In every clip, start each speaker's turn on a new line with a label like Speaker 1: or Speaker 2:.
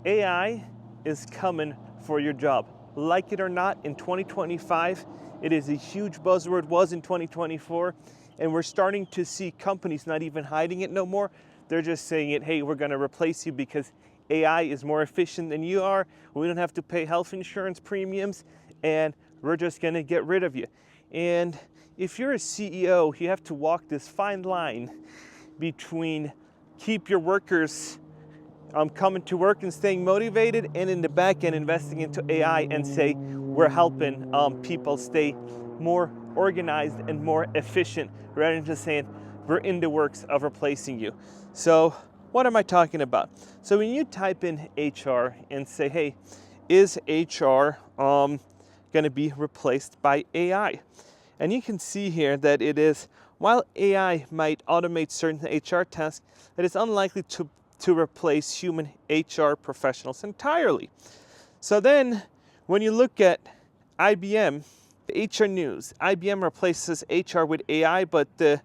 Speaker 1: AI is coming for your job. Like it or not, in 2025, it is a huge buzzword, was in 2024, and we're starting to see companies not even hiding it no more. They're just saying it, hey, we're gonna replace you because AI is more efficient than you are. We don't have to pay health insurance premiums, and we're just gonna get rid of you. And if you're a CEO, you have to walk this fine line between keep your workers coming to work and staying motivated, and in the back end investing into AI and say we're helping people stay more organized and more efficient, rather than just saying we're in the works of replacing you. So what am I talking about? So when you type in HR and say, hey, is HR going to be replaced by AI? And you can see here that it is, while AI might automate certain HR tasks, it is unlikely to replace human HR professionals entirely. So then, when you look at IBM, the HR news, IBM replaces HR with AI, but the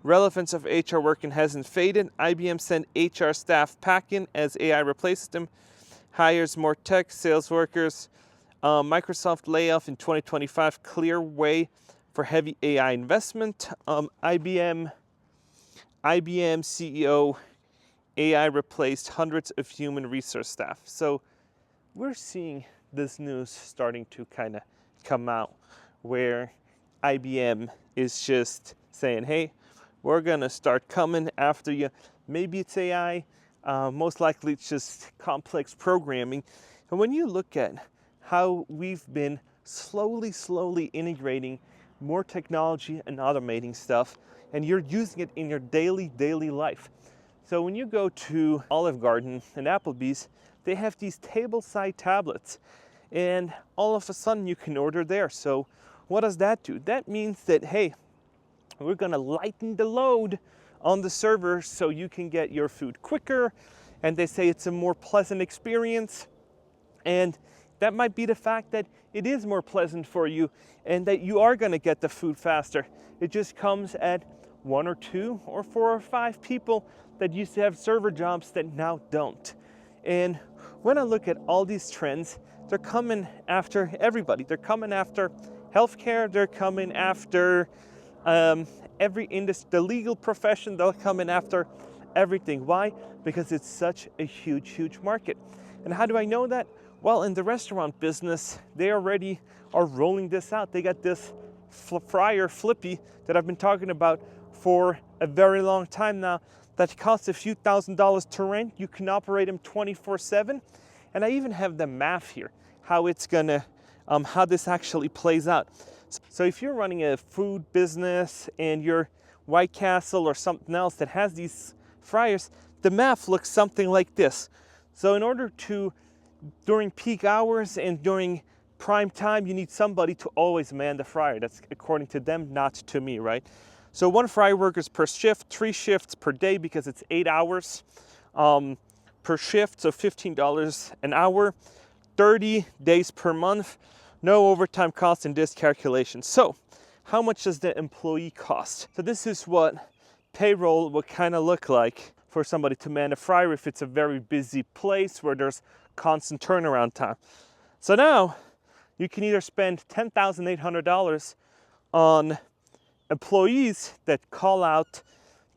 Speaker 1: relevance of HR working hasn't faded. IBM sent HR staff packing as AI replaces them, hires more tech sales workers. Microsoft layoff in 2025, clear way for heavy AI investment. IBM CEO, AI replaced hundreds of human resource staff. So we're seeing this news starting to kind of come out, where IBM is just saying, hey, we're gonna start coming after you. Maybe it's AI, most likely it's just complex programming. And when you look at how we've been slowly integrating more technology and automating stuff, and you're using it in your daily life. So when you go to Olive Garden and Applebee's, they have these table-side tablets, and all of a sudden you can order there. So what does that do? That means that, hey, we're gonna lighten the load on the server so you can get your food quicker, and they say it's a more pleasant experience. And that might be the fact that it is more pleasant for you and that you are gonna get the food faster. It just comes at 1 or 2 or 4 or 5 people that used to have server jobs that now don't. And when I look at all these trends, they're coming after everybody. They're coming after healthcare, they're coming after every industry, the legal profession, they're coming after everything. Why? Because it's such a huge market. And how do I know that? Well, in the restaurant business, they already are rolling this out. They got this fryer flippy that I've been talking about for a very long time now, that costs a few $1,000s to rent. You can operate them 24/7. And I even have the math here, how it's gonna, how this actually plays out. So if you're running a food business and you're White Castle or something else that has these fryers, the math looks something like this. So in order to, during peak hours and during prime time, you need somebody to always man the fryer. That's according to them, not to me, right? So 1 fryer workers per shift, 3 shifts per day because it's 8 hours per shift, so $15 an hour, 30 days per month, no overtime costs in this calculation. So how much does the employee cost? So this is what payroll would kind of look like for somebody to man a fryer if it's a very busy place where there's constant turnaround time. So now you can either spend $10,800 on employees that call out,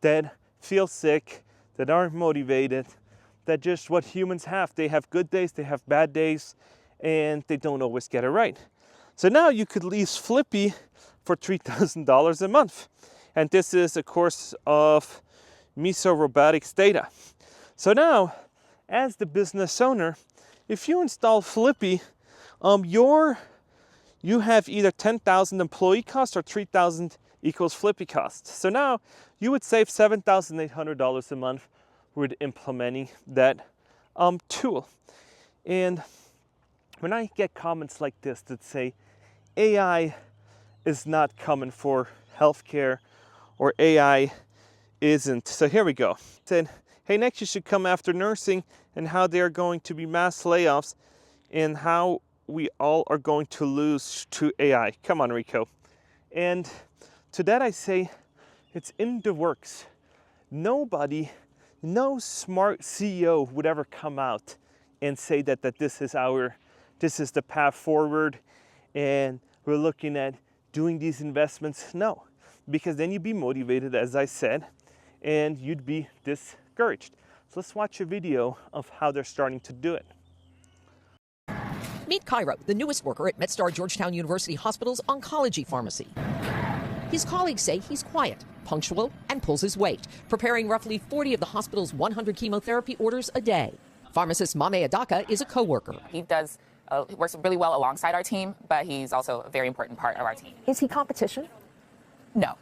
Speaker 1: that feel sick, that aren't motivated, that just what humans have. They have good days, they have bad days, and they don't always get it right. So now you could lease Flippy for $3,000 a month. And this is a course of Miso Robotics data. So now, as the business owner, if you install Flippy, you have either 10,000 employee cost or 3,000 equals Flippy cost. So now you would save $7,800 a month with implementing that tool. And when I get comments like this that say AI is not coming for healthcare or AI isn't. So here we go. It said, hey, next you should come after nursing and how they are going to be mass layoffs and how we all are going to lose to AI. Come on, Rico. And to that I say, it's in the works. Nobody, no smart CEO would ever come out and say that this is the path forward and we're looking at doing these investments. No, because then you'd be motivated, as I said, and you'd be discouraged. So let's watch a video of how they're starting to do it.
Speaker 2: Meet Cairo, the newest worker at MedStar Georgetown University Hospital's oncology pharmacy. His colleagues say he's quiet, punctual, and pulls his weight, preparing roughly 40 of the hospital's 100 chemotherapy orders a day. Pharmacist Mame Adaka is a co-worker.
Speaker 3: He works really well alongside our team, but he's also a very important part of our team.
Speaker 4: Is he competition?
Speaker 3: No,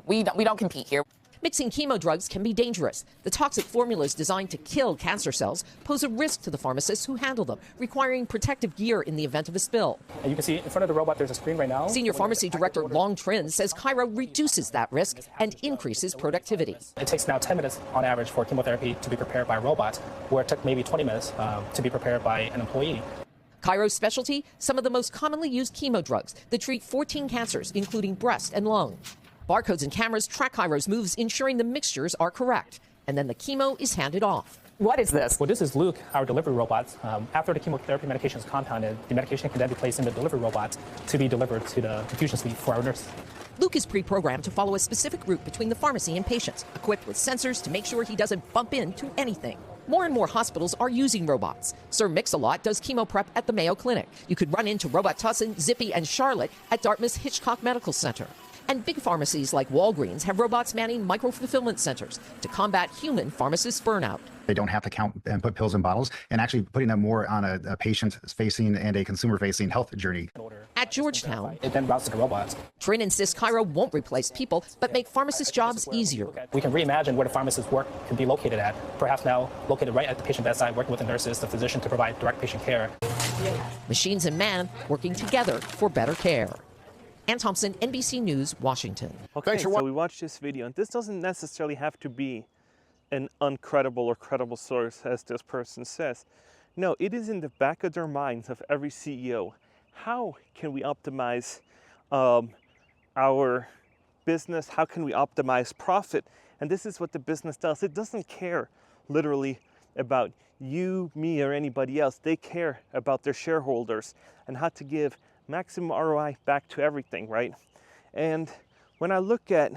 Speaker 3: we don't compete here.
Speaker 2: Mixing chemo drugs can be dangerous. The toxic formulas designed to kill cancer cells pose a risk to the pharmacists who handle them, requiring protective gear in the event of a spill.
Speaker 5: And you can see in front of the robot there's a screen right now.
Speaker 2: Senior pharmacy director Long Trin says Cairo reduces that risk and increases productivity.
Speaker 5: It takes now 10 minutes on average for chemotherapy to be prepared by a robot, where it took maybe 20 minutes to be prepared by an employee.
Speaker 2: Cairo's specialty, some of the most commonly used chemo drugs that treat 14 cancers, including breast and lung. Barcodes and cameras track Cairo's moves, ensuring the mixtures are correct. And then the chemo is handed off.
Speaker 3: What is this?
Speaker 5: Well, this is Luke, our delivery robot. After the chemotherapy medication is compounded, the medication can then be placed in the delivery robot to be delivered to the infusion suite for our nurse.
Speaker 2: Luke is pre-programmed to follow a specific route between the pharmacy and patients, equipped with sensors to make sure he doesn't bump into anything. More and more hospitals are using robots. Sir Mix-a-Lot does chemo prep at the Mayo Clinic. You could run into Robot Tussin, Zippy, and Charlotte at Dartmouth's Hitchcock Medical Center. And big pharmacies like Walgreens have robots manning micro-fulfillment centers to combat human pharmacist burnout.
Speaker 6: They don't have to count and put pills in bottles, and actually putting them more on a patient-facing and a consumer-facing health journey.
Speaker 2: At Georgetown,
Speaker 5: It then routes to the robots.
Speaker 2: Trin insists Cairo won't replace people, but make pharmacists' jobs easier.
Speaker 5: We can reimagine where the pharmacist's work can be located at, perhaps now located right at the patient bedside, working with the nurses, the physician to provide direct patient care.
Speaker 2: Machines and man working together for better care. Ann Thompson, NBC News, Washington.
Speaker 1: Okay, so we watched this video, and this doesn't necessarily have to be an uncredible or credible source, as this person says. No, it is in the back of their minds of every CEO. How can we optimize our business? How can we optimize profit? And this is what the business does. It doesn't care literally about you, me, or anybody else. They care about their shareholders and how to give maximum ROI back to everything, right? And when I look at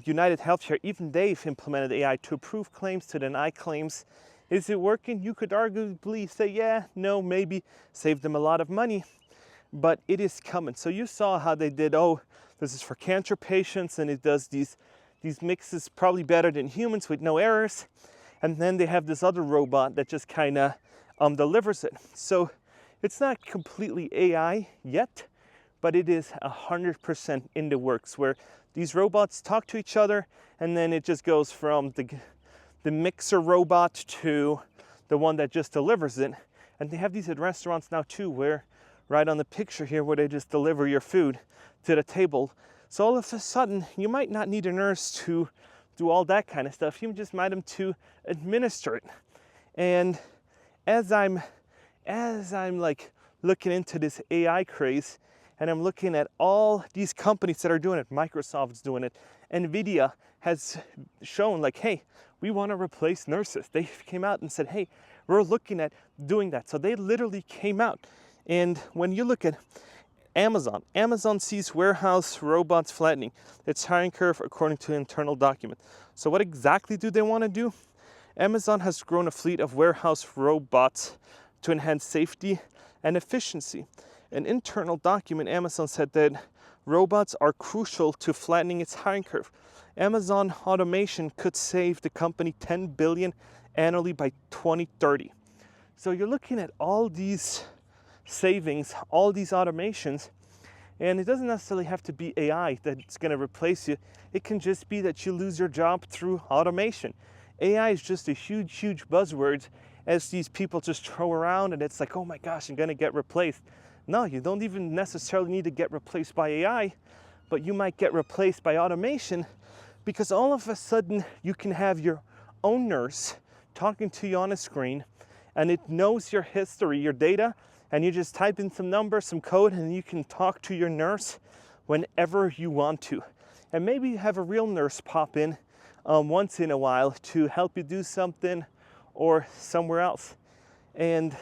Speaker 1: United Healthcare, even they've implemented AI to approve claims, to deny claims. Is it working? You could arguably say, yeah, no, maybe, save them a lot of money, but it is coming. So you saw how they did, oh, this is for cancer patients, and it does these mixes probably better than humans with no errors. And then they have this other robot that just kind of delivers it. So it's not completely AI yet, but it is 100% in the works, where these robots talk to each other, and then it just goes from the mixer robot to the one that just delivers it. And they have these at restaurants now too, where right on the picture here, where they just deliver your food to the table. So all of a sudden, you might not need a nurse to do all that kind of stuff. You just might them to administer it. And as I'm like looking into this AI craze, and I'm looking at all these companies that are doing it, Microsoft's doing it, NVIDIA has shown like, hey, we want to replace nurses. They came out and said, hey, we're looking at doing that. So they literally came out. And when you look at Amazon sees warehouse robots flattening its hiring curve according to internal document. So what exactly do they want to do? Amazon has grown a fleet of warehouse robots to enhance safety and efficiency. An internal document, Amazon said that robots are crucial to flattening its hiring curve. Amazon automation could save the company $10 billion annually by 2030. So you're looking at all these savings, all these automations, and it doesn't necessarily have to be AI that's going to replace you. It can just be that you lose your job through automation. AI is just a huge buzzword as these people just throw around, and it's like, oh my gosh, I'm going to get replaced. No, you don't even necessarily need to get replaced by AI, but you might get replaced by automation, because all of a sudden you can have your own nurse talking to you on a screen, and it knows your history, your data, and you just type in some numbers, some code, and you can talk to your nurse whenever you want to. And maybe you have a real nurse pop in once in a while to help you do something or somewhere else. And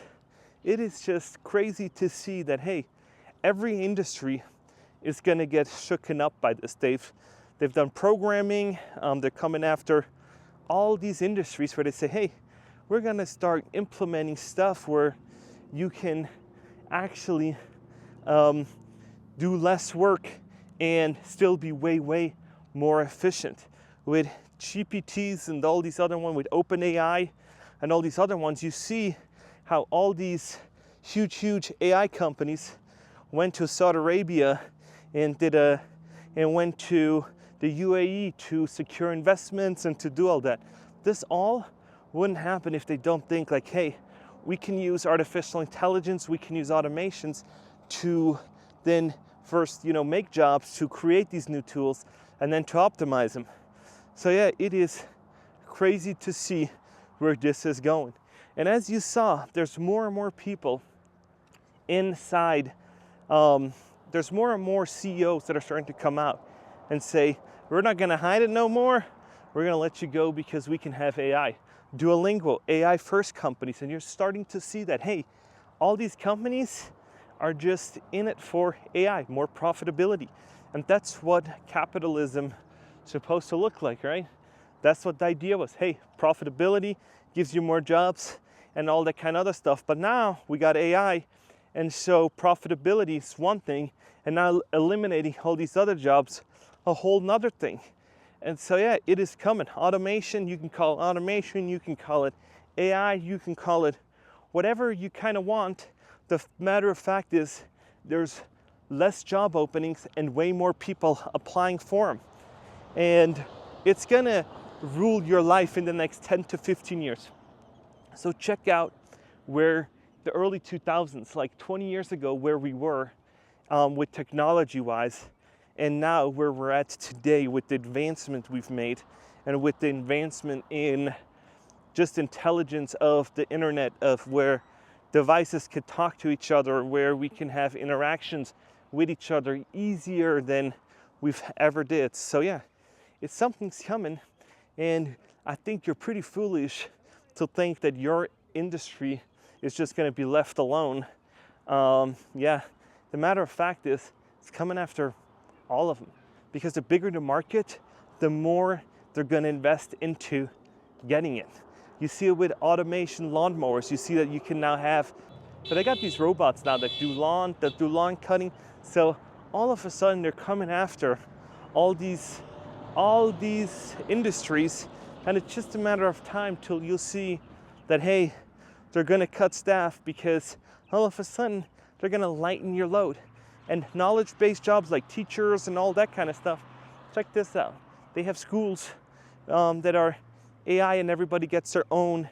Speaker 1: it is just crazy to see that, hey, every industry is going to get shooken up by this. They've done programming. They're coming after all these industries where they say, hey, we're going to start implementing stuff where you can actually do less work and still be way, way more efficient. With GPTs and all these other ones, with OpenAI and all these other ones, you see how all these huge AI companies went to Saudi Arabia and went to the UAE to secure investments and to do all that. This all wouldn't happen if they don't think like, hey, we can use artificial intelligence, we can use automations to then first, make jobs, to create these new tools, and then to optimize them. So yeah, it is crazy to see where this is going. And as you saw, there's more and more people inside. There's more and more CEOs that are starting to come out and say, we're not going to hide it no more. We're going to let you go because we can have AI. Duolingo, AI first companies. And you're starting to see that, hey, all these companies are just in it for AI, more profitability. And that's what capitalism is supposed to look like, right? That's what the idea was. Hey, profitability gives you more jobs and all that kind of other stuff. But now we got AI, and so profitability is one thing, and now eliminating all these other jobs, a whole nother thing. And so yeah, it is coming. Automation, you can call it automation, you can call it AI, you can call it whatever you kind of want. The matter of fact is there's less job openings and way more people applying for them. And it's gonna rule your life in the next 10 to 15 years. So check out where the early 2000s, like 20 years ago, where we were with technology-wise, and now where we're at today with the advancement we've made and with the advancement in just intelligence of the internet, of where devices could talk to each other, where we can have interactions with each other easier than we've ever did. So yeah, it's something's coming, and I think you're pretty foolish to think that your industry is just going to be left alone. Yeah, the matter of fact is it's coming after all of them, because the bigger the market, the more they're going to invest into getting it. You see it with automation lawnmowers. You see that you can now have, but they got these robots now that do lawn cutting. So all of a sudden they're coming after all these industries, and it's just a matter of time till you'll see that, hey, they're going to cut staff because all of a sudden they're going to lighten your load. And knowledge-based jobs like teachers and all that kind of stuff, check this out. They have schools that are AI, and everybody gets their own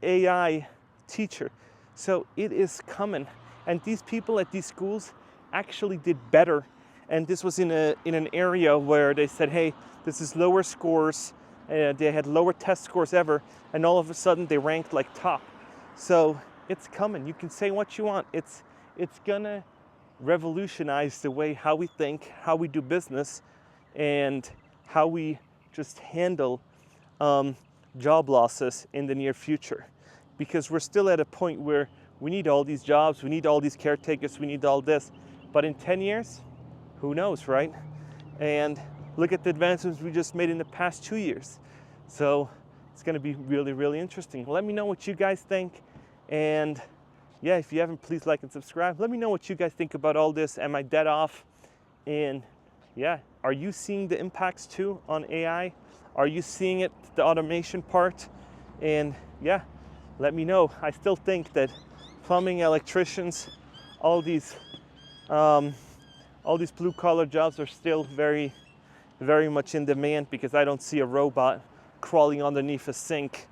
Speaker 1: AI teacher. So it is coming. And these people at these schools actually did better. And this was in an area where they said, hey, this is lower scores. They had lower test scores ever. And all of a sudden they ranked like top. So it's coming. You can say what you want. It's gonna revolutionize the way how we think, how we do business, and how we just handle job losses in the near future. Because we're still at a point where we need all these jobs, we need all these caretakers, we need all this. But in 10 years, who knows, right? And look at the advancements we just made in the past 2 years. So it's going to be really, really interesting. Let me know what you guys think. And yeah, if you haven't, please like and subscribe. Let me know what you guys think about all this. Am I dead off? And yeah, are you seeing the impacts too on AI? Are you seeing it, the automation part? And yeah, let me know. I still think that plumbing, electricians, all these blue collar jobs are still very, very much in demand, because I don't see a robot crawling underneath a sink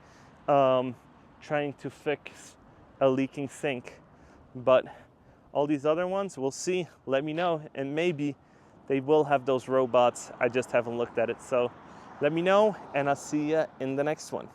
Speaker 1: trying to fix a leaking sink. But all these other ones, we'll see. Let me know, and maybe they will have those robots. I just haven't looked at it. So let me know, and I'll see you in the next one.